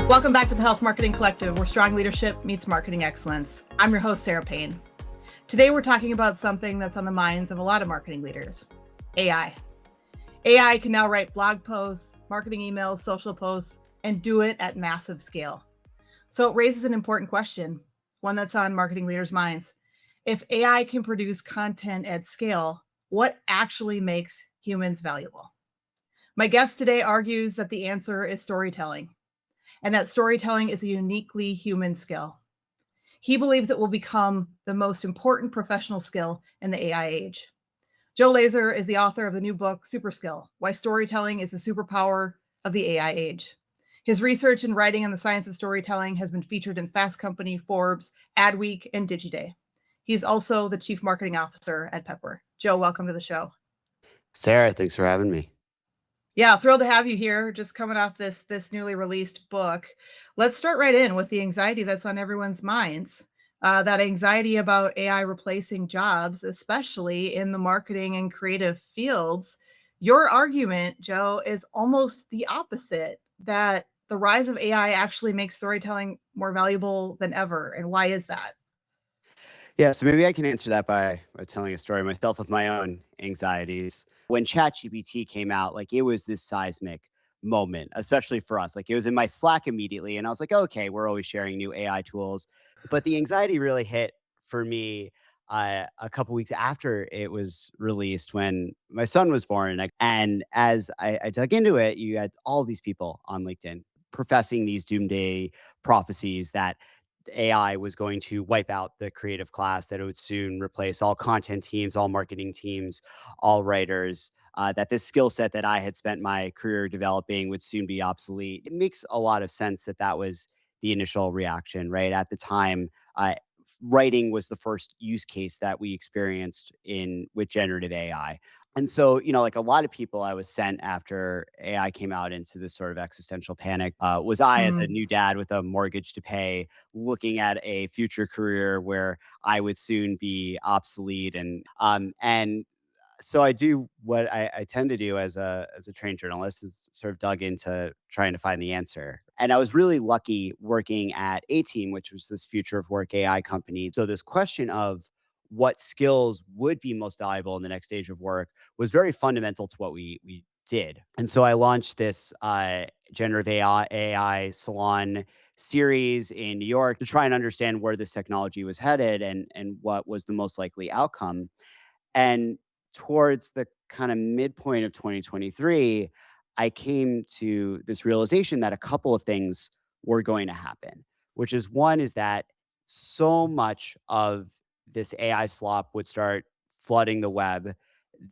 Welcome back to the Health Marketing Collective, where strong leadership meets marketing excellence. I'm your host, Sara Payne. Today, we're talking about something that's on the minds of a lot of marketing leaders, AI. AI can now write blog posts, marketing emails, social posts, and do it at massive scale. So it raises an important question, one that's on marketing leaders' minds. If AI can produce content at scale, what actually makes humans valuable? My guest today argues that the answer is storytelling, and that storytelling is a uniquely human skill. He believes it will become the most important professional skill in the AI age. Joe Lazer is the author of the new book, Super Skill: Why Storytelling is the Superpower of the AI Age. His research and writing on the science of storytelling has been featured in Fast Company, Forbes, Adweek, and Digiday. He's also the chief marketing officer at Pepper. Joe, welcome to the show. Sara, thanks for having me. Yeah, thrilled to have you here. Just coming off this newly released book. Let's start right in with the anxiety that's on everyone's minds. That anxiety about AI replacing jobs, especially in the marketing and creative fields. Your argument, Joe, is almost the opposite, that the rise of AI actually makes storytelling more valuable than ever. And why is that? Yeah, so maybe I can answer that by telling a story myself of my own anxieties. When ChatGPT came out, like it was this seismic moment, especially for us. Like it was in my Slack immediately, and I was like, okay, we're always sharing new AI tools. But the anxiety really hit for me a couple weeks after it was released when my son was born. And as I dug into it, you had all these people on LinkedIn professing these doomsday prophecies that AI was going to wipe out the creative class, that it would soon replace all content teams, all marketing teams, all writers, that this skill set that I had spent my career developing would soon be obsolete. It makes a lot of sense that that was the initial reaction, right? At the time, writing was the first use case that we experienced in with generative AI. And so, like a lot of people, I was sent after AI came out into this sort of existential panic. Was I, as a Mm. new dad with a mortgage to pay, looking at a future career where I would soon be obsolete? And so I do what I tend to do as a trained journalist, is sort of dug into trying to find the answer. And I was really lucky working at A Team, which was this future of work AI company. So this question of what skills would be most valuable in the next stage of work was very fundamental to what we did. And so I launched this generative AI salon series in New York to try and understand where this technology was headed and what was the most likely outcome. And towards the kind of midpoint of 2023, I came to this realization that a couple of things were going to happen, which is one is that so much of this AI slop would start flooding the web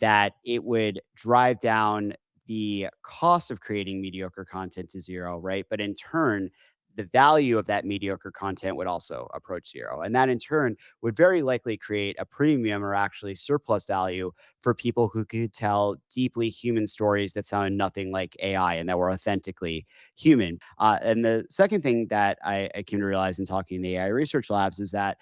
that it would drive down the cost of creating mediocre content to zero, right? But in turn, the value of that mediocre content would also approach zero. And that in turn would very likely create a premium or actually surplus value for people who could tell deeply human stories that sounded nothing like AI and that were authentically human. And the second thing that I came to realize in talking to the AI research labs is that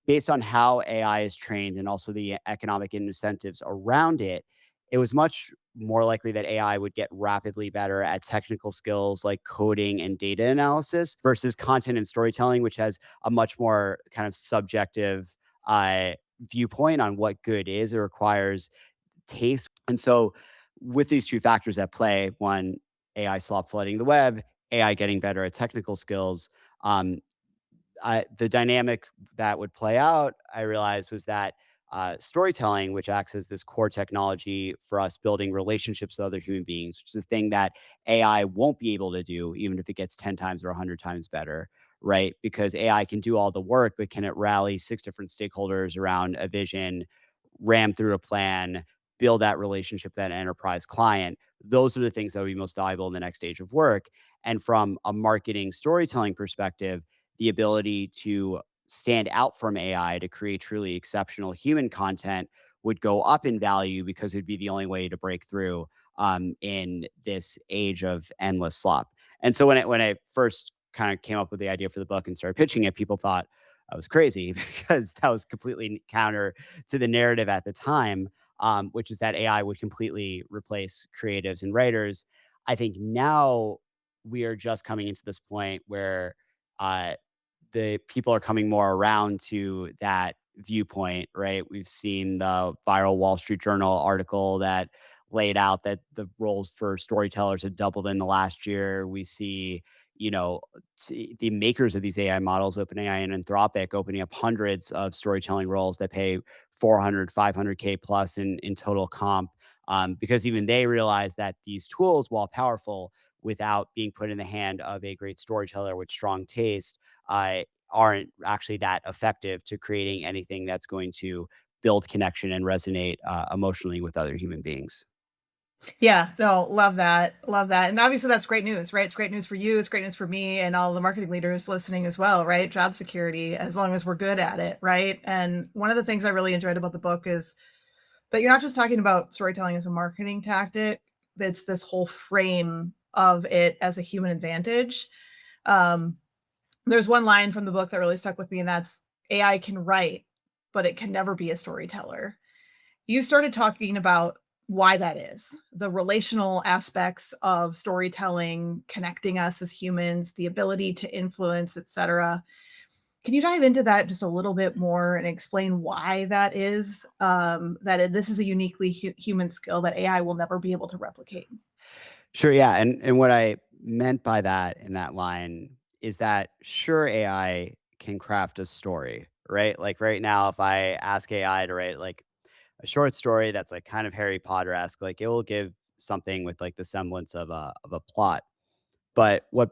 based on how AI is trained and also the economic incentives around it, it was much more likely that AI would get rapidly better at technical skills like coding and data analysis versus content and storytelling, which has a much more kind of subjective uh, viewpoint on what good is. It requires taste. And so, with these two factors at play, one, AI slop flooding the web, AI getting better at technical skills, um, the dynamic that would play out, I realized, was that storytelling, which acts as this core technology for us building relationships with other human beings, which is a thing that AI won't be able to do, even if it gets 10 times or 100 times better, right? Because AI can do all the work, but can it rally six different stakeholders around a vision, ram through a plan, build that relationship, that enterprise client? Those are the things that would be most valuable in the next stage of work. And from a marketing storytelling perspective, the ability to stand out from AI to create truly exceptional human content would go up in value because it'd be the only way to break through in this age of endless slop. And so when I first kind of came up with the idea for the book and started pitching it, people thought I was crazy because that was completely counter to the narrative at the time, which is that AI would completely replace creatives and writers. I think now we are just coming into this point where uh, the people are coming more around to that viewpoint, right? We've seen the viral Wall Street Journal article that laid out that the roles for storytellers had doubled in the last year. We see, you know, the makers of these AI models, OpenAI and Anthropic, opening up hundreds of storytelling roles that pay 400, 500K plus in total comp. Because even they realize that these tools, while powerful, without being put in the hand of a great storyteller with strong taste, uh, aren't actually that effective to creating anything that's going to build connection and resonate emotionally with other human beings. Yeah, no, love that. Love that. And obviously that's great news, right? It's great news for you, it's great news for me and all the marketing leaders listening as well, right? Job security as long as we're good at it, right? And one of the things I really enjoyed about the book is that you're not just talking about storytelling as a marketing tactic, it's this whole frame of it as a human advantage. Um, there's one line from the book that really stuck with me, and that's AI can write, but it can never be a storyteller. You started talking about why that is, the relational aspects of storytelling, connecting us as humans, the ability to influence, etc. Can you dive into that just a little bit more and explain why that is? This is a uniquely human skill that AI will never be able to replicate. Sure, yeah, and what I meant by that in that line is that sure AI can craft a story, right? Like right now, if I ask AI to write like a short story that's like kind of Harry Potter-esque, like it will give something with like the semblance of a plot. But what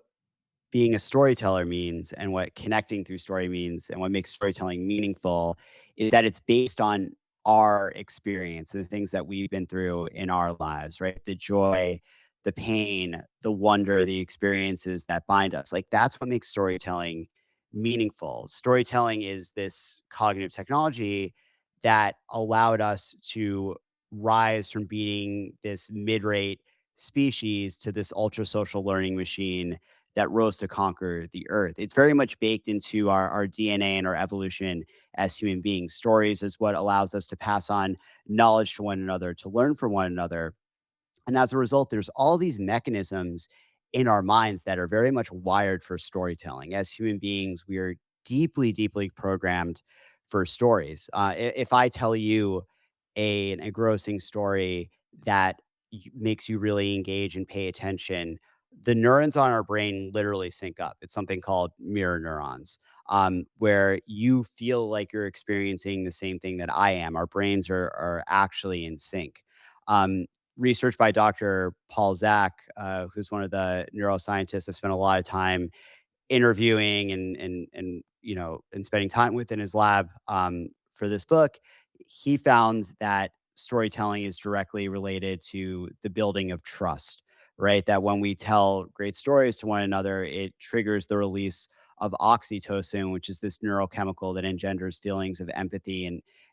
being a storyteller means and what connecting through story means and what makes storytelling meaningful is that it's based on our experience and the things that we've been through in our lives, right? The joy, the pain, the wonder, the experiences that bind us. Like that's what makes storytelling meaningful. Storytelling is this cognitive technology that allowed us to rise from being this mid-rate species to this ultra social learning machine that rose to conquer the earth. It's very much baked into our DNA and our evolution as human beings. Stories is what allows us to pass on knowledge to one another, to learn from one another. And as a result, there's all these mechanisms in our minds that are very much wired for storytelling. As human beings, we are deeply, deeply programmed for stories. If I tell you an engrossing story that makes you really engage and pay attention, the neurons on our brain literally sync up. It's something called mirror neurons, where you feel like you're experiencing the same thing that I am. Our brains are actually in sync. Um, Research by Dr. Paul Zak, who's one of the neuroscientists I've spent a lot of time interviewing and you know and spending time with in his lab for this book. He found that storytelling is directly related to the building of trust, right? That when we tell great stories to one another, it triggers the release of oxytocin, which is this neurochemical that engenders feelings of empathy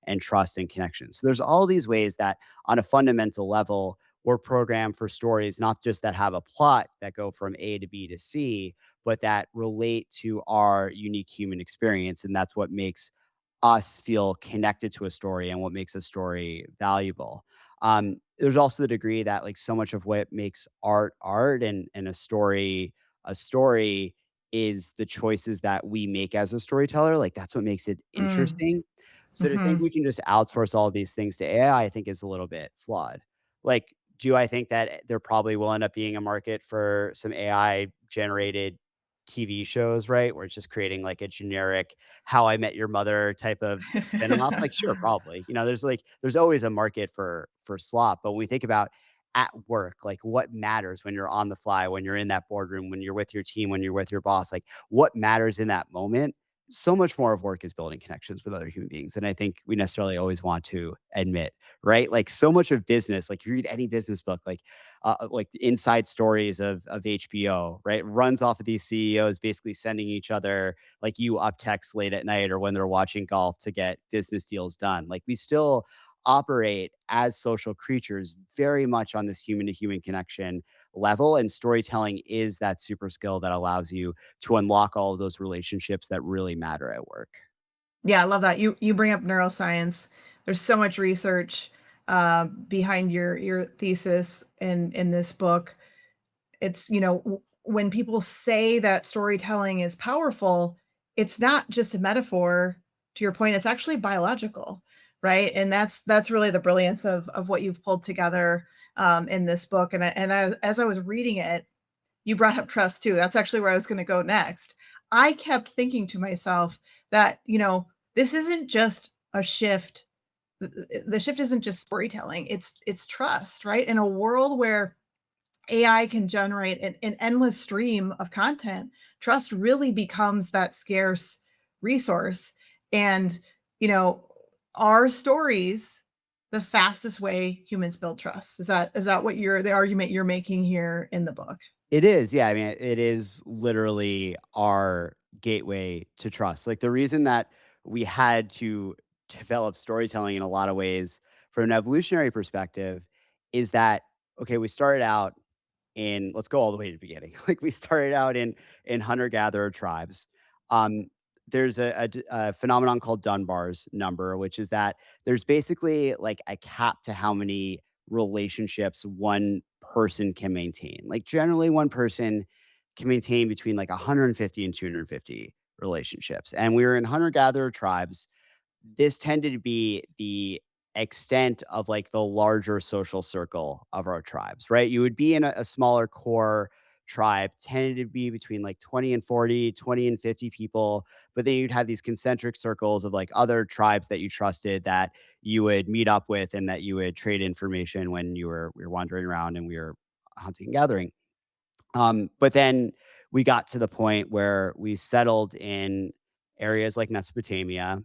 and trust and connection. So there's all these ways that on a fundamental level we're programmed for stories not just that have a plot that go from A to B to C, but that relate to our unique human experience. And that's what makes us feel connected to a story and what makes a story valuable. There's also the degree that like so much of what makes art and a story is the choices that we make as a storyteller. Like that's what makes it Mm, interesting. So to think hmm we can just outsource all these things to AI, I think is a little bit flawed. Like, do I think that there probably will end up being a market for some AI generated TV shows, right? Where it's just creating like a generic How I Met Your Mother type of spinoff? Like, sure, probably. You know, there's always a market for slop. But when we think about at work, like what matters when you're on the fly, when you're in that boardroom, when you're with your team, when you're with your boss, like what matters in that moment? So much more of work is building connections with other human beings. And I think we necessarily always want to admit, right? Like so much of business, like you read any business book, like the inside stories of HBO, right? Runs off of these CEOs basically sending each other like you up text late at night or when they're watching golf to get business deals done. Like we still operate as social creatures very much on this human to human connection level. And storytelling is that super skill that allows you to unlock all of those relationships that really matter at work. Yeah, I love that. You bring up neuroscience. There's so much research behind your thesis in this book. It's when people say that storytelling is powerful, it's not just a metaphor. To your point, it's actually biological, right? And that's really the brilliance of what you've pulled together in this book. As I was reading it, you brought up trust too. That's actually where I was going to go next. I kept thinking to myself that, this isn't just a shift. The shift isn't just storytelling. It's trust, right? In a world where AI can generate an endless stream of content, trust really becomes that scarce resource. And, you know, are stories the fastest way humans build trust? Is that what the argument you're making here in the book? It is, yeah, I mean, it is literally our gateway to trust. Like, the reason that we had to develop storytelling in a lot of ways from an evolutionary perspective is that, okay, we started out in let's go all the way to the beginning. Like, we started out in hunter-gatherer tribes. Um, there's a phenomenon called Dunbar's number, which is that there's basically, like, a cap to how many relationships one person can maintain. Like, generally, one person can maintain between, like, 150 and 250 relationships, and we were in hunter-gatherer tribes. This tended to be the extent of, like, the larger social circle of our tribes, right? You would be in a smaller core tribe, tended to be between, like, 20 and 40, 20 and 50 people, but then you'd have these concentric circles of, like, other tribes that you trusted that you would meet up with and that you would trade information when we were wandering around and we were hunting and gathering. But then we got to the point where we settled in areas like Mesopotamia,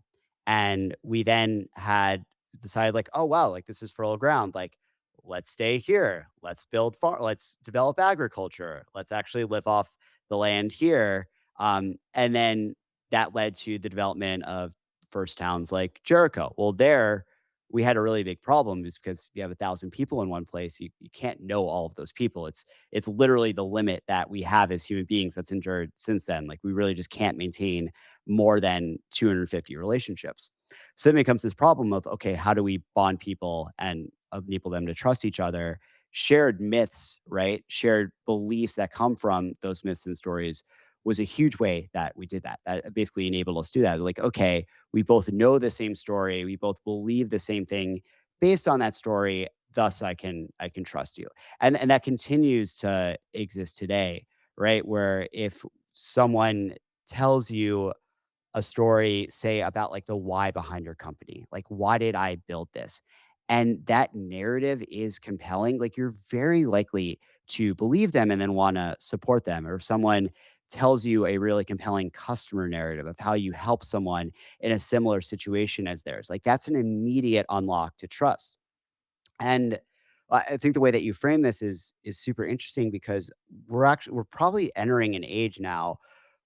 and we then had decided, like, oh wow, like, this is fertile ground. Like, let's stay here. Let's build farm. Let's develop agriculture. Let's actually live off the land here. And then that led to the development of first towns like Jericho. Well, there we had a really big problem is because if you have 1,000 people in one place, you can't know all of those people. It's literally the limit that we have as human beings that's endured since then. Like, we really just can't maintain more than 250 relationships. So then becomes this problem of, okay, how do we bond people and enable them to trust each other? Shared myths, right? Shared beliefs that come from those myths and stories was a huge way that we did that. That basically enabled us to do that. Like, okay, we both know the same story, we both believe the same thing based on that story, thus I can trust you. And that continues to exist today, right? Where if someone tells you a story, say, about, like, the why behind your company, like, why did I build this? And that narrative is compelling, like, you're very likely to believe them and then wanna support them. Or if someone tells you a really compelling customer narrative of how you help someone in a similar situation as theirs, like, that's an immediate unlock to trust. And I think the way that you frame this is super interesting because we're probably entering an age now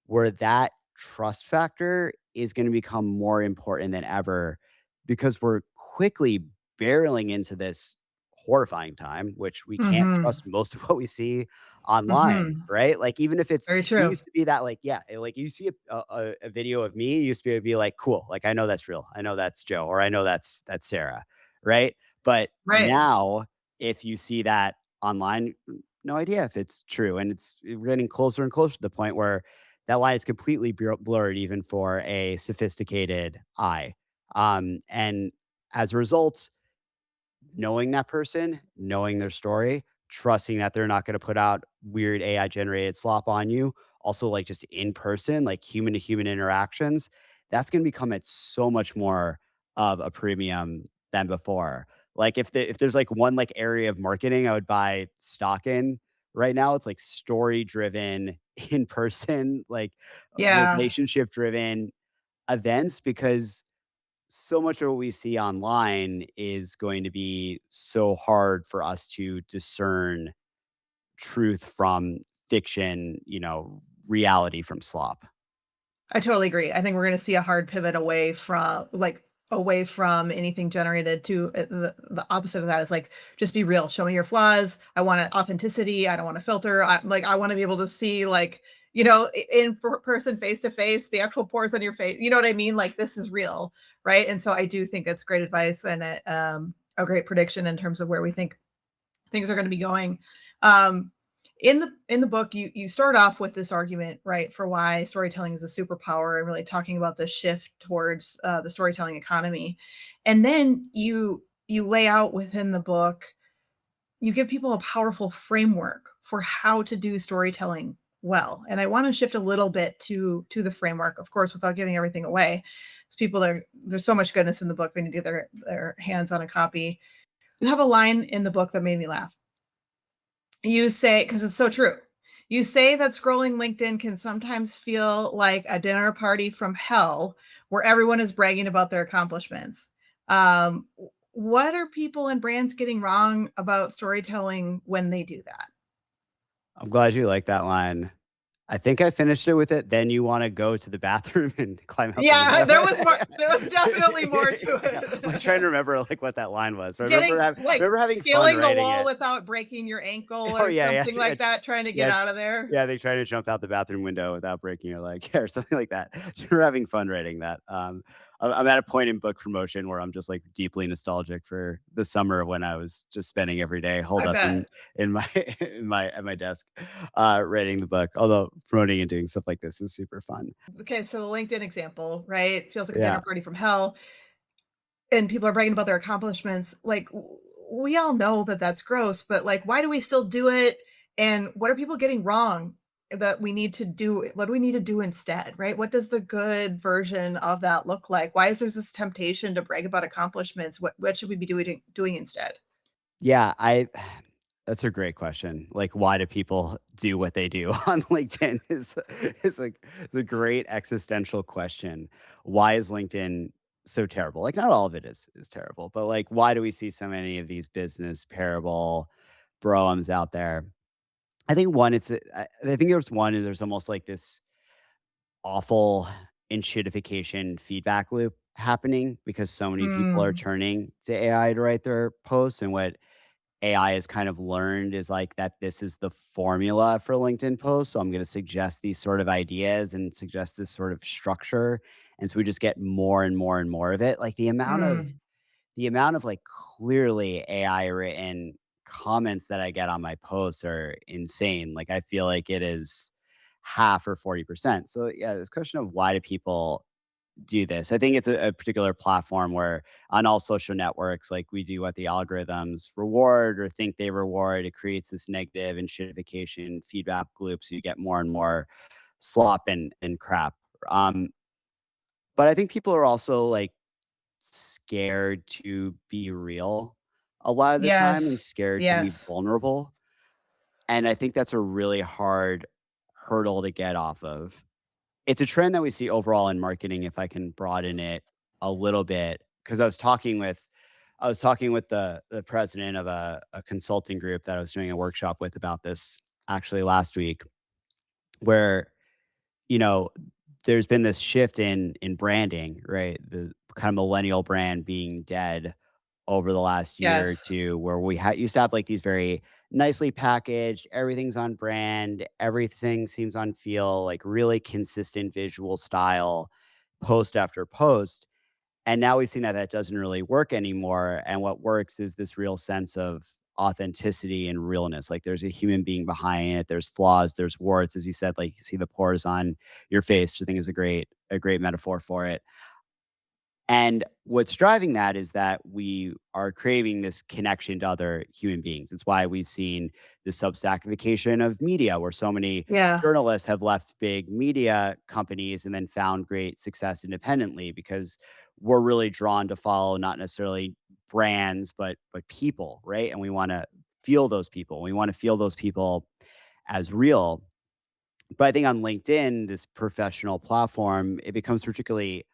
where that trust factor is going to become more important than ever because we're quickly barreling into this horrifying time, which we can't Mm-hmm. trust most of what we see online, Mm-hmm. right? Like, even if Very it true. used to be that, like, yeah, like, you see a video of me, it used to be like, cool, like, I know that's real, I know that's Joe, or I know that's Sarah, right? But Right. now, if you see that online, no idea if it's true, and we're getting closer and closer to the point where that line is completely blurred even for a sophisticated eye. And as a result, knowing that person, knowing their story, trusting that they're not gonna put out weird AI generated slop on you. Also, like, just in person, like, human to human interactions, that's gonna become at so much more of a premium than before. Like, if there's, like, one, like, area of marketing I would buy stock in right now, it's, like, story driven, in person, like, Yeah. relationship driven events because so much of what we see online is going to be so hard for us to discern truth from fiction, reality from slop. I totally agree. I think we're going to see a hard pivot away from anything generated to the opposite of that is like just be real. Show me your flaws. I want authenticity. I don't want to filter. I want to be able to see in person, face to face, the actual pores on your face. You know what I mean? Like this is real, right? And so I do think that's great advice and a great prediction in terms of where we think things are going to be going. Um, In the book, you start off with this argument, right, for why storytelling is a superpower, and really talking about the shift towards the storytelling economy. And then you lay out within the book, you give people a powerful framework for how to do storytelling well. And I want to shift a little bit to the framework, of course, without giving everything away. Because there's so much goodness in the book, they need to get their hands on a copy. You have a line in the book that made me laugh. You say, because it's so true. You say that scrolling LinkedIn can sometimes feel like a dinner party from hell where everyone is bragging about their accomplishments. Um, what are people and brands getting wrong about storytelling when they do that? I'm glad you like that line. I think I finished it with it, "Then you wanna go to the bathroom and climb out the Yeah, window." there was more. There was definitely more to Yeah, I'm, like, it. trying to remember, like, what that line was, It's but getting like remember having fun scaling the writing wall it. without breaking your ankle Oh, or something yeah, like that, trying to get yeah, out of there. yeah, they try to jump out the bathroom window without breaking your leg, or something like that. We're having fun writing that. I'm at a point in book promotion where I'm just, like, deeply nostalgic for the summer when I was just spending every day holed I up bet. in my at my desk, writing the book, although promoting and doing stuff like this is super fun. Okay, so the LinkedIn example, right? Feels like a dinner Yeah. party from hell, and people are bragging about their accomplishments. Like, we all know that that's gross, but like, why do we still do it? And what are people getting wrong that we need to do? What do we need to do instead, right? What does the good version of that look like? Why is there this temptation to brag about accomplishments? What should we be doing instead? Yeah, I that's a great question. Like, why do people do what they do on LinkedIn is like it's a great existential question. Why is LinkedIn so terrible? Like, not all of it is terrible, but like, why do we see so many of these business parable broems out there? I think one, I think there's one, and there's almost like this awful enshittification feedback loop happening because so many people are Mm, turning to AI to write their posts, and what AI has kind of learned is like that this is the formula for LinkedIn posts. So I'm going to suggest these sort of ideas and suggest this sort of structure. And so we just get more and more and more of it. Like mm. the amount of like clearly AI written comments that I get on my posts are insane. Like I feel like it is half or 40%. So yeah, this question of why do people do this. I think it's a particular platform where on all social networks, like we do what the algorithms reward or think they reward. It creates this negative and shitification feedback loop. So you get more and more slop and crap. Um, but I think people are also like scared to be real a lot of the time and Yes. scared to be Yes. vulnerable. And I think that's a really hard hurdle to get off of. It's a trend that we see overall in marketing, if I can broaden it a little bit, because I was talking with the president of a consulting group that I was doing a workshop with about this actually last week, where, you know, there's been this shift in branding, right? The kind of millennial brand being dead over the last year or Yes. two, where we used to have like these very nicely packaged, everything's on brand, everything seems on feel, like really consistent visual style, post after post. And now we've seen that that doesn't really work anymore. And what works is this real sense of authenticity and realness. Like there's a human being behind it. There's flaws, there's warts, as you said, like you see the pores on your face, which I think is a great metaphor for it. And what's driving that is that we are craving this connection to other human beings. It's why we've seen the substackification of media, where so many Yeah. journalists have left big media companies and then found great success independently because we're really drawn to follow not necessarily brands, but people, right? And we want to feel those people. We want to feel those people as real. But I think on LinkedIn, this professional platform, it becomes particularly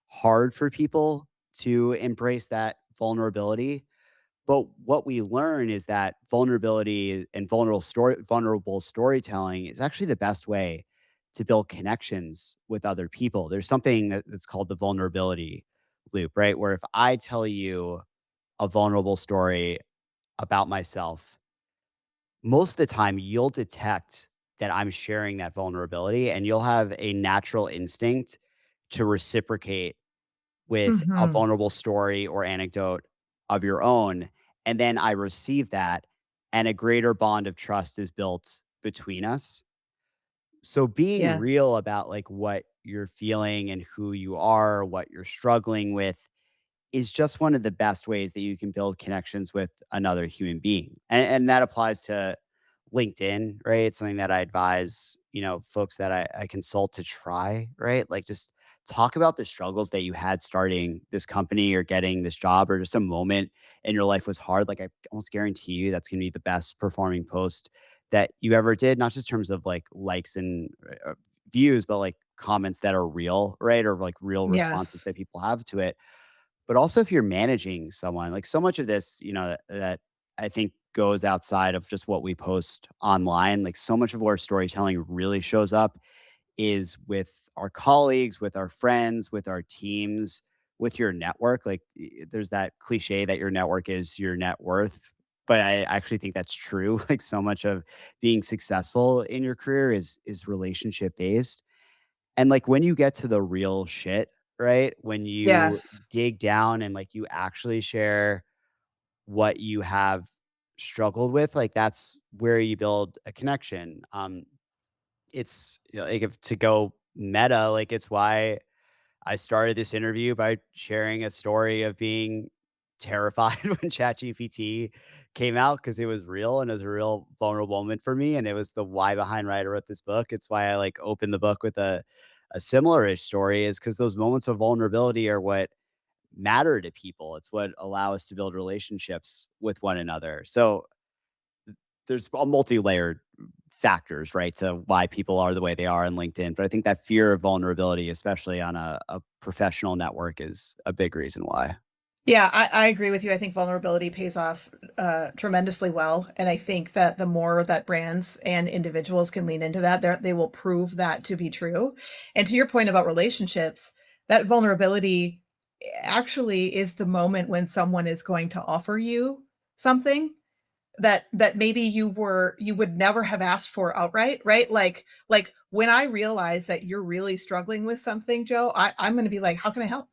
hard for people to embrace that vulnerability. But what we learn is that vulnerability and vulnerable storytelling is actually the best way to build connections with other people. There's something that's called the vulnerability loop, right? Where if I tell you a vulnerable story about myself, most of the time you'll detect that I'm sharing that vulnerability and you'll have a natural instinct to reciprocate with a Mhm. vulnerable story or anecdote of your own, and then I receive that, and a greater bond of trust is built between us. So being Yes. real about like what you're feeling and who you are, what you're struggling with is just one of the best ways that you can build connections with another human being. And that applies to LinkedIn, right? It's something that I advise, folks that I consult to try, right? Like just talk about the struggles that you had starting this company or getting this job or just a moment in your life was hard. Like I almost guarantee you that's going to be the best performing post that you ever did, not just in terms of like likes and views, but like comments that are real, right? Or like real responses Yes. that people have to it. But also if you're managing someone, like so much of this, that I think goes outside of just what we post online. Like so much of where storytelling really shows up is with our colleagues, with our friends, with our teams, with your network. Like there's that cliche that your network is your net worth. But I actually think that's true. Like so much of being successful in your career is relationship based. And, like, when you get to the real shit, right? When you Yes. dig down and, like, you actually share what you have struggled with, like, that's where you build a connection. It's, like, if to go meta, like, it's why I started this interview by sharing a story of being terrified when ChatGPT came out because it was real and it was a real vulnerable moment for me. And it was the why behind why I wrote this book. It's why I like opened the book with a similar-ish story is because those moments of vulnerability are what matter to people. It's what allow us to build relationships with one another. So there's a multi-layered factors, right, to why people are the way they are on LinkedIn. But I think that fear of vulnerability, especially on a professional network, is a big reason why. Yeah, I agree with you. I think vulnerability pays off tremendously well. And I think that the more that brands and individuals can lean into that, they will prove that to be true. And to your point about relationships, that vulnerability actually is the moment when someone is going to offer you something that maybe you would never have asked for outright, right? Like when I realize that you're really struggling with something, Joe, I'm going to be like, how can I help?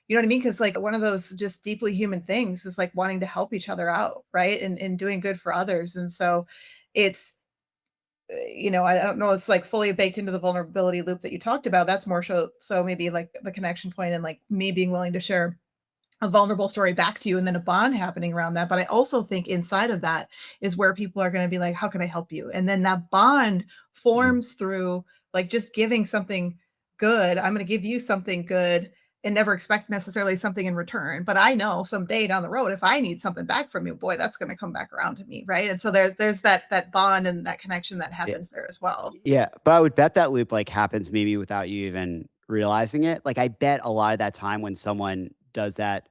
You know what I mean? Because like one of those just deeply human things is like wanting to help each other out, right? And doing good for others. And so it's I don't know, it's like fully baked into the vulnerability loop that you talked about. That's more so maybe like the connection point and like me being willing to share a vulnerable story back to you and then a bond happening around that. But I also think inside of that is where people are going to be like, how can I help you? And then that bond Mhm. forms through like just giving something good. I'm going to give you something good and never expect necessarily something in return. But I know someday down the road, if I need something back from you, boy, that's going to come back around to me. Right. And so there's that bond and that connection that Yeah, happens there as well. yeah, but I would bet that loop, like, happens maybe without you even realizing it. Like, I bet a lot of that time when someone does that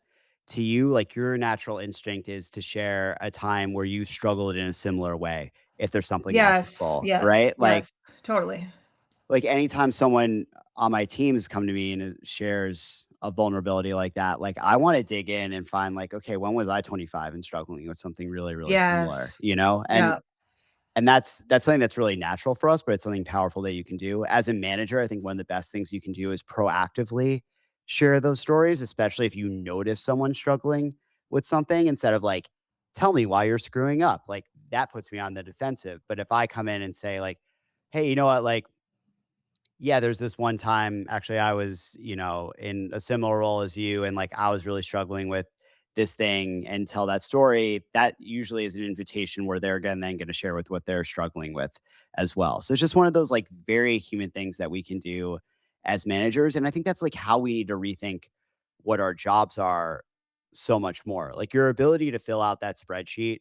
to you, like, your natural instinct is to share a time where you struggled in a similar way, if there's something Yes. applicable, Yes. right? Yes. Totally. Like, anytime someone on my teams come to me and shares a vulnerability like that, like, I wanna dig in and find, like, okay, when was I 25 and struggling with something really, really similar, Yes. you know? Yeah. And that's something that's really natural for us, but it's something powerful that you can do. As a manager, I think one of the best things you can do is proactively share those stories, especially if you notice someone struggling with something instead of like, tell me why you're screwing up. Like that puts me on the defensive. But if I come in and say, like, hey, you know what, like yeah, there's this one time actually I was, in a similar role as you and like I was really struggling with this thing and tell that story. That usually is an invitation where they're again then going to share with what they're struggling with as well. So it's just one of those like very human things that we can do as managers. And I think that's like how we need to rethink what our jobs are so much more. Like your ability to fill out that spreadsheet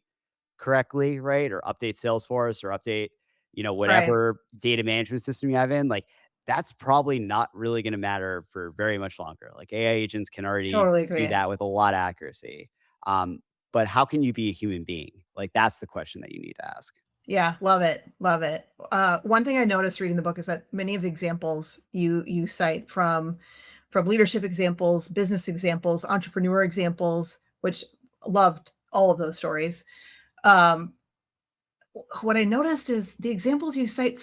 correctly, right? Or update Salesforce or update, Right. whatever data management system you have in, like that's probably not really going to matter for very much longer. Like AI agents can already Totally do agree. that with a lot of accuracy. Um, but how can you be a human being? Like that's the question that you need to ask. Yeah, love it, love it. One thing I noticed reading the book is that many of the examples you cite from leadership examples, business examples, entrepreneur examples, which loved all of those stories. Um, what I noticed is the examples you cite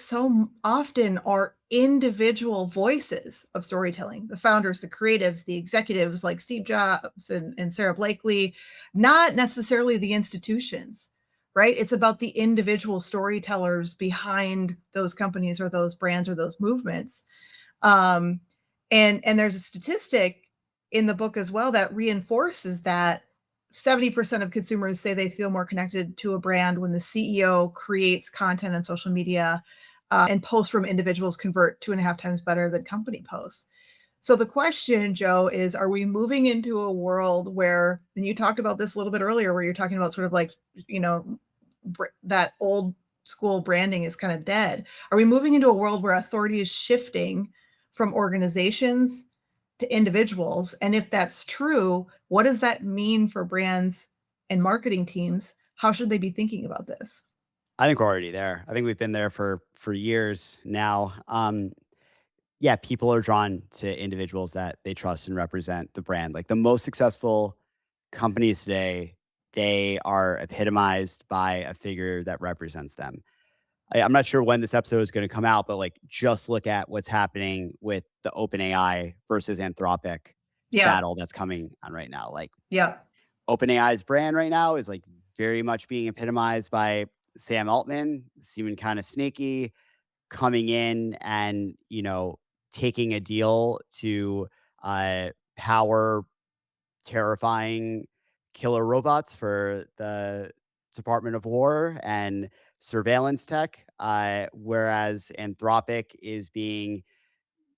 often are individual voices of storytelling. The founders, the creatives, the executives like Steve Jobs and Sarah Blakely, not necessarily the institutions, right? It's about the individual storytellers behind those companies or those brands or those movements. Um, and there's a statistic in the book as well that reinforces that 70% of consumers say they feel more connected to a brand when the CEO creates content on social media, and posts from individuals convert 2.5 times better than company posts. So the question, Joe, is are we moving into a world where, and you talked about this a little bit earlier, where you're talking about sort of like, that old school branding is kind of dead. Are we moving into a world where authority is shifting from organizations to individuals? And if that's true, what does that mean for brands and marketing teams? How should they be thinking about this? I think we're already there. I think we've been there for years now. Yeah, people are drawn to individuals that they trust and represent the brand. Like the most successful companies today, they are epitomized by a figure that represents them. I'm not sure when this episode is going to come out, but like just look at what's happening with the OpenAI versus Anthropic Yeah. battle that's coming on right now. Like Yeah. OpenAI's brand right now is like very much being epitomized by Sam Altman, seeming kind of sneaky, coming in and, taking a deal to power terrifying killer robots for the Department of War and surveillance tech, whereas Anthropic is being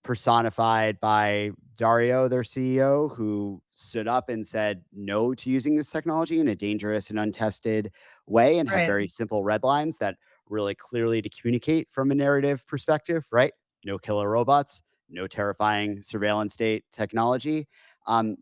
personified by Dario, their CEO, who stood up and said no to using this technology in a dangerous and untested way and had Right. very simple red lines that really clearly to communicate from a narrative perspective, right? No killer robots, no terrifying surveillance state technology. Um,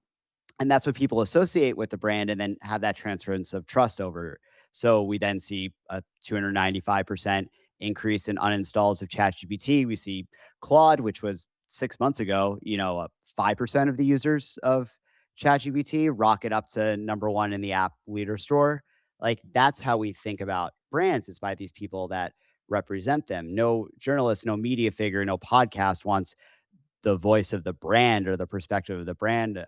and that's what people associate with the brand and then have that transference of trust over. So we then see a 295% increase in uninstalls of ChatGPT. We see Claude, which was 6 months ago, 5% of the users of ChatGPT rocket up to number one in the app leader store. Like that's how we think about brands, is by these people that represent them. No journalist, no media figure, no podcast wants the voice of the brand or the perspective of the brand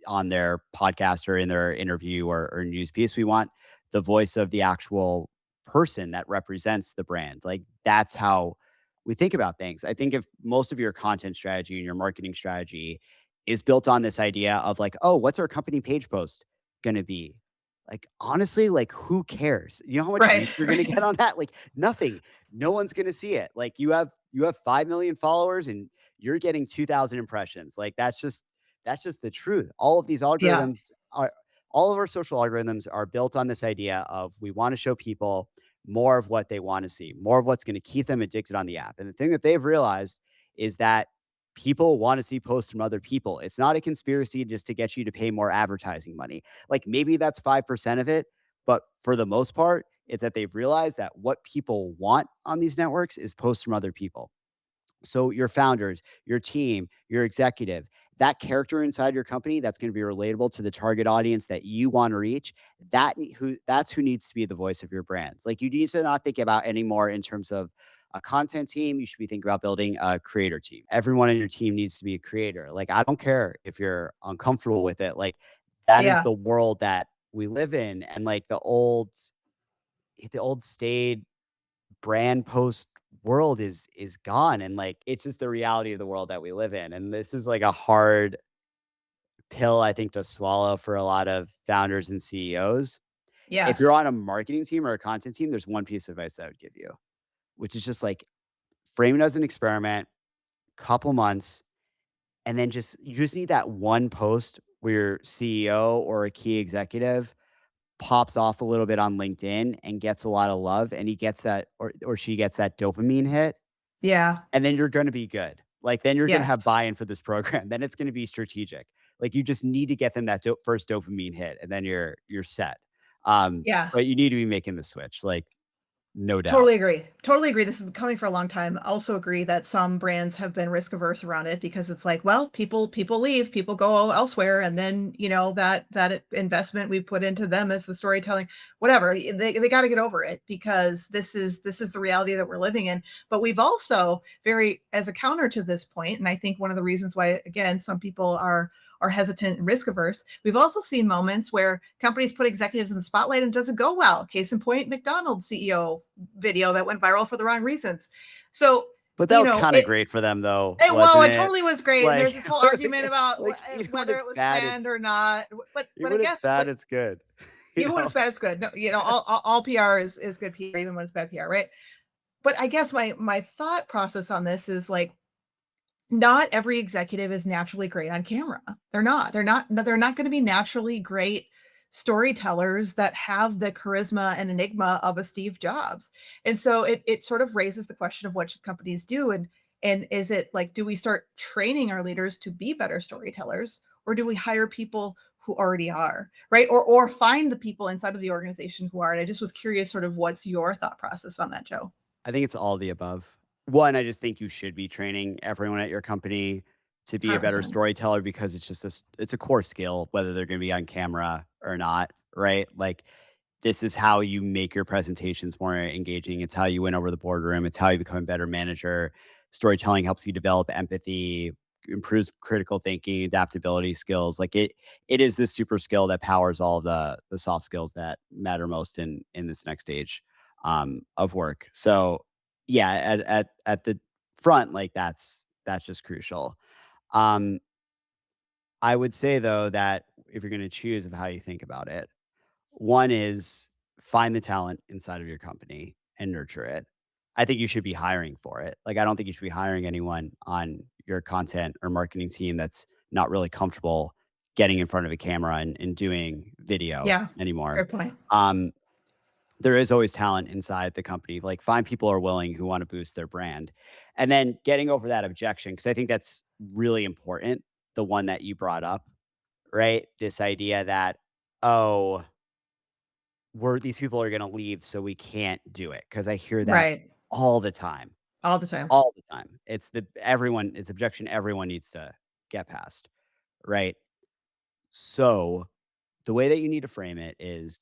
on their podcast or in their interview or news piece. We want the voice of the actual person that represents the brand. Like that's how we think about things. I think if most of your content strategy and your marketing strategy is built on this idea of like, oh, what's our company page post going to be? Like honestly, like who cares? You know how much Right. reach you're going to Right. get on that? Like nothing. No one's going to see it. Like you have 5 million followers and you're getting 2,000 impressions. Like that's just the truth. Yeah. All of our social algorithms are built on this idea of we want to show people more of what they want to see, more of what's going to keep them addicted on the app. And the thing that they've realized is that people want to see posts from other people. It's not a conspiracy just to get you to pay more advertising money. Like maybe that's 5% of it, but for the most part, it's that they've realized that what people want on these networks is posts from other people. So your founders, your team, your executive, that character inside your company that's going to be relatable to the target audience that you want to reach, that's who needs to be the voice of your brands. Like you need to not think about anymore in terms of a content team. You should be thinking about building a creator team. Everyone in your team needs to be a creator. Like I don't care if you're uncomfortable with it. Like that is Yeah. the world that we live in. And like the old staid brand post world is gone, and like it's just the reality of the world that we live in, and this is like a hard pill I think to swallow for a lot of founders and CEOs. If you're Yes. on a marketing team or a content team, there's one piece of advice that I would give you, which is just like frame it as an experiment, couple months, and then you just need that one post where your CEO or a key executive pops off a little bit on LinkedIn and gets a lot of love, and he gets that, or she gets that dopamine hit, Yeah. and then you're going to be good. Like then you're going to have Yes. buy-in for this program. Then it's going to be strategic. Like you just need to get them that first dopamine hit, and then you're set. Yeah. But you need to be making the switch, like no doubt. Totally agree. Totally agree. This is coming for a long time. Also agree that some brands have been risk averse around it because it's like, well, people leave, people go elsewhere, and then that investment we put into them as the storytelling, whatever, they got to get over it because this is the reality that we're living in. But we've also very as a counter to this point, and I think one of the reasons why again some people are are hesitant and risk averse. We've also seen moments where companies put executives in the spotlight and it doesn't go well. Case in point, McDonald's CEO video that went viral for the wrong reasons. So, But that you was know, kinda great for them though, well, wasn't it it? totally was great. And Like, there's this whole argument about even when whether it's it was bad, planned or not. But even I when it's guess bad, what it's good. You even when it's know? bad, it's good. No, all PR is good PR, even when it's bad PR, right? But I guess my thought process on this is like not every executive is naturally great on camera. They're not going to be naturally great storytellers that have the charisma and enigma of a Steve Jobs. And so it sort of raises the question of what should companies do, and is it like, do we start training our leaders to be better storytellers, or do we hire people who already are, right? Or find the people inside of the organization who are. And I just was curious sort of what's your thought process on that, Joe? I think it's all the above. One, I just think you should be training everyone at your company to be a better 100%. storyteller because it's a core skill, whether they're gonna be on camera or not, right? Like, this is how you make your presentations more engaging. It's how you win over the boardroom. It's how you become a better manager. Storytelling helps you develop empathy, improves critical thinking, adaptability skills. Like it is this super skill that powers all the soft skills that matter most in this next stage of work. So yeah, at the front, like that's just crucial. Um, I would say though that if you're going to choose of how you think about it, one is find the talent inside of your company and nurture it. I think you should be hiring for it. Like, I don't think you should be hiring anyone on your content or marketing team that's not really comfortable getting in front of a camera and doing video Yeah. anymore. Great point. Um, there is always talent inside the company. Like, find people who are willing who want to boost their brand. And then getting over that objection, because I think that's really important. The one that you brought up, right? This idea that, oh, we're these people are gonna leave, so we can't do it. Because I hear that Right. all the time, All the time. all the time. It's objection everyone needs to get past, right? So, the way that you need to frame it is,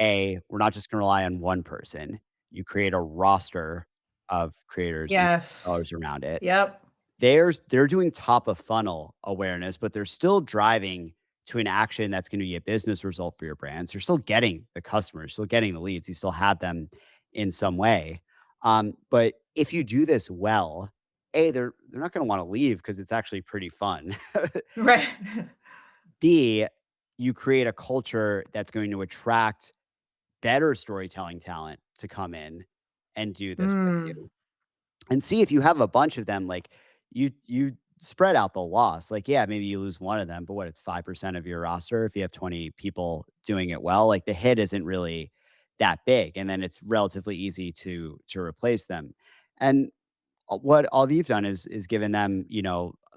A, we're not just gonna rely on one person. You create a roster of creators and Yes. sellers around it. Yep. They're doing top of funnel awareness, but they're still driving to an action that's gonna be a business result for your brands. You're still getting the customers, still getting the leads. You still have them in some way. But if you do this well, A, they're not gonna wanna leave because it's actually pretty fun. Right. B, you create a culture that's going to attract better storytelling talent to come in and do this with Mm. you. And see if you have a bunch of them, like, you spread out the loss. Like, yeah, maybe you lose one of them, but what, it's 5% of your roster if you have 20 people doing it well, like, the hit isn't really that big, and then it's relatively easy to replace them. And what all you've done is given them,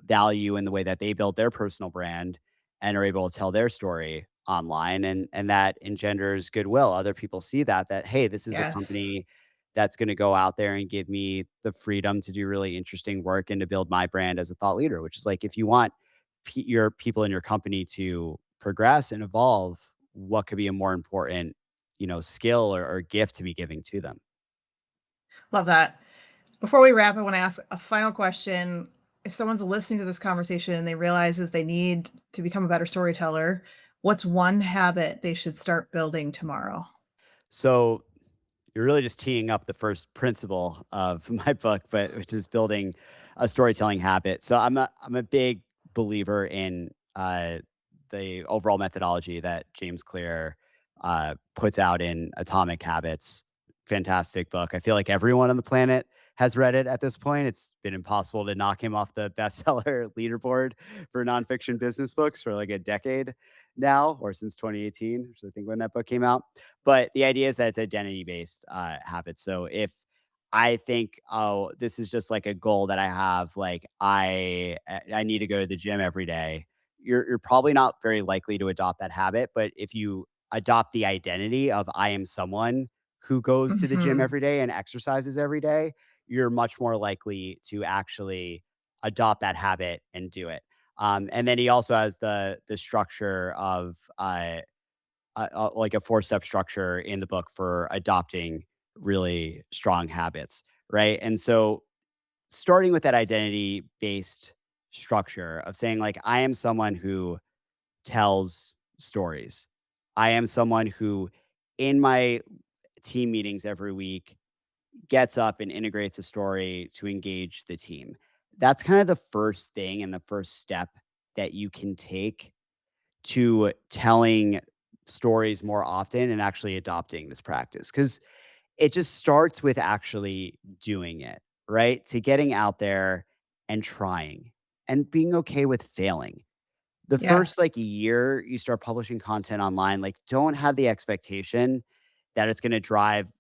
value in the way that they build their personal brand and are able to tell their story online, and that engenders goodwill. Other people see that, hey, this is a Yes. company that's gonna go out there and give me the freedom to do really interesting work and to build my brand as a thought leader, which is like, if you want your people in your company to progress and evolve, what could be a more important, skill or gift to be giving to them? Love that. Before we wrap, I want to ask a final question. If someone's listening to this conversation and they realizes they need to become a better storyteller, what's one habit they should start building tomorrow? So you're really just teeing up the first principle of my book, but which is building a storytelling habit. So I'm a big believer in the overall methodology that James Clear puts out in Atomic Habits. Fantastic book. I feel like everyone on the planet has read it at this point. It's been impossible to knock him off the bestseller leaderboard for nonfiction business books for like a decade now, or since 2018, which is I think when that book came out. But the idea is that it's identity based habits. So if I think, oh, this is just like a goal that I have, like I need to go to the gym every day. You're probably not very likely to adopt that habit. But if you adopt the identity of I am someone who goes to the gym Mhm. every day and exercises every day, you're much more likely to actually adopt that habit and do it. And then he also has the structure of like a four-step structure in the book for adopting really strong habits, right? And so starting with that identity based structure of saying, like, I am someone who tells stories. I am someone who, in my team meetings every week, gets up and integrates a story to engage the team. That's kind of the first thing and the first step that you can take to telling stories more often and actually adopting this practice. Because it just starts with actually doing it, right? To getting out there and trying and being okay with failing. The Yes. first, like, year you start publishing content online, like, don't have the expectation that it's gonna drive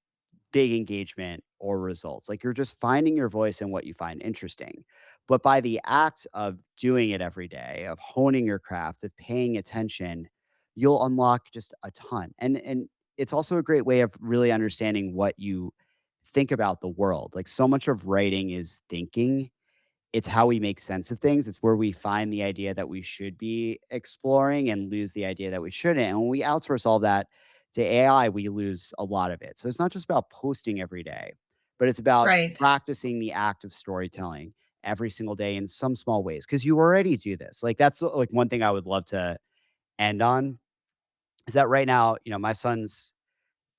big engagement or results. Like, you're just finding your voice in what you find interesting. But by the act of doing it every day, of honing your craft, of paying attention, you'll unlock just a ton. And it's also a great way of really understanding what you think about the world. Like, so much of writing is thinking. It's how we make sense of things. It's where we find the idea that we should be exploring and lose the idea that we shouldn't. And when we outsource all that to AI, we lose a lot of it. So it's not just about posting every day, but it's about Right. practicing the act of storytelling every single day in some small ways because you already do this. Like, that's like one thing I would love to end on is that right now, my son's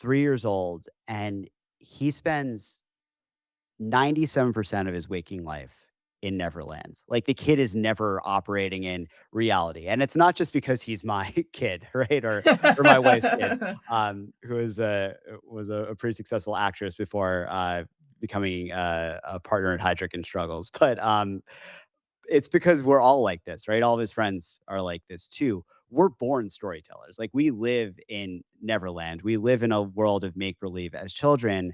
3 years old and he spends 97% of his waking life in Neverland. Like, the kid is never operating in reality. And it's not just because he's my kid, right? Or my wife's kid, who is a pretty successful actress before becoming a partner in Heidrick and Struggles. But it's because we're all like this, right? All of his friends are like this too. We're born storytellers. Like, we live in Neverland. We live in a world of make believe as children.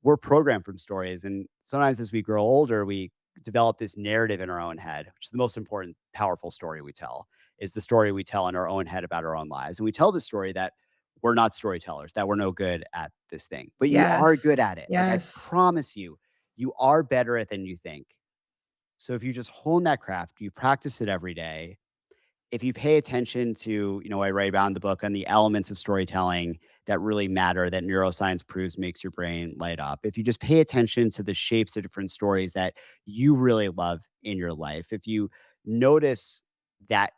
We're programmed from stories. And sometimes as we grow older, we develop this narrative in our own head, which is the most important, powerful story we tell, is the story we tell in our own head about our own lives. And we tell the story that we're not storytellers, that we're no good at this thing, but you are Yes. good at it. Like, I Yes. promise you, you are better at it than you think. So if you just hone that craft, you practice it every day, if you pay attention to, I write about in the book on the elements of storytelling that really matter, that neuroscience proves makes your brain light up. If you just pay attention to the shapes of different stories that you really love in your life, if you notice that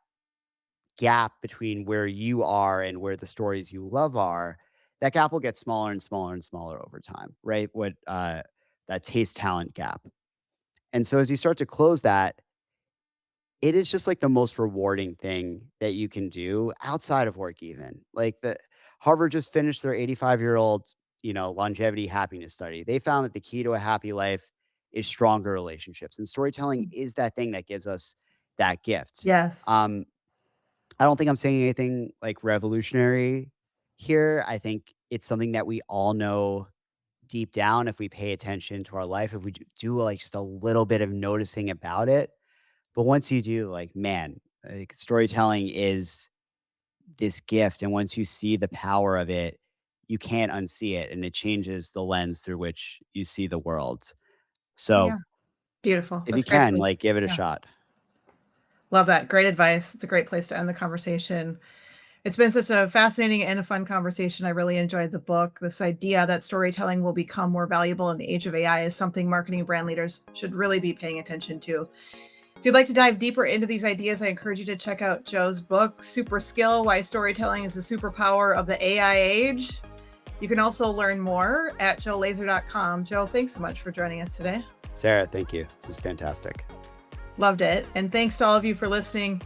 gap between where you are and where the stories you love are, that gap will get smaller and smaller and smaller over time, right? That taste talent gap. And so as you start to close that, it is just, like, the most rewarding thing that you can do outside of work even. Like, the Harvard just finished their 85-year-old, longevity happiness study. They found that the key to a happy life is stronger relationships, and storytelling is that thing that gives us that gift. Yes. Um, I don't think I'm saying anything, like, revolutionary here. I think it's something that we all know deep down if we pay attention to our life, if we do, like, just a little bit of noticing about it. But once you do, like, man, like, storytelling is this gift, and once you see the power of it, you can't unsee it, and it changes the lens through which you see the world. Yeah. So, Beautiful. if you That's a great can, place. like, give it a Yeah. shot. Love that. Great advice. It's a great place to end the conversation. It's been such a fascinating and a fun conversation. I really enjoyed the book. This idea that storytelling will become more valuable in the age of AI is something marketing and brand leaders should really be paying attention to. If you'd like to dive deeper into these ideas, I encourage you to check out Joe's book, Super Skill: Why Storytelling is the Superpower of the AI Age. You can also learn more at joelazer.com. Joe, thanks so much for joining us today. Sarah, thank you. This is fantastic. Loved it. And thanks to all of you for listening.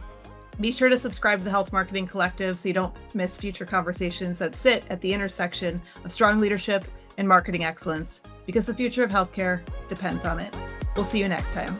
Be sure to subscribe to the Health Marketing Collective so you don't miss future conversations that sit at the intersection of strong leadership and marketing excellence, because the future of healthcare depends on it. We'll see you next time.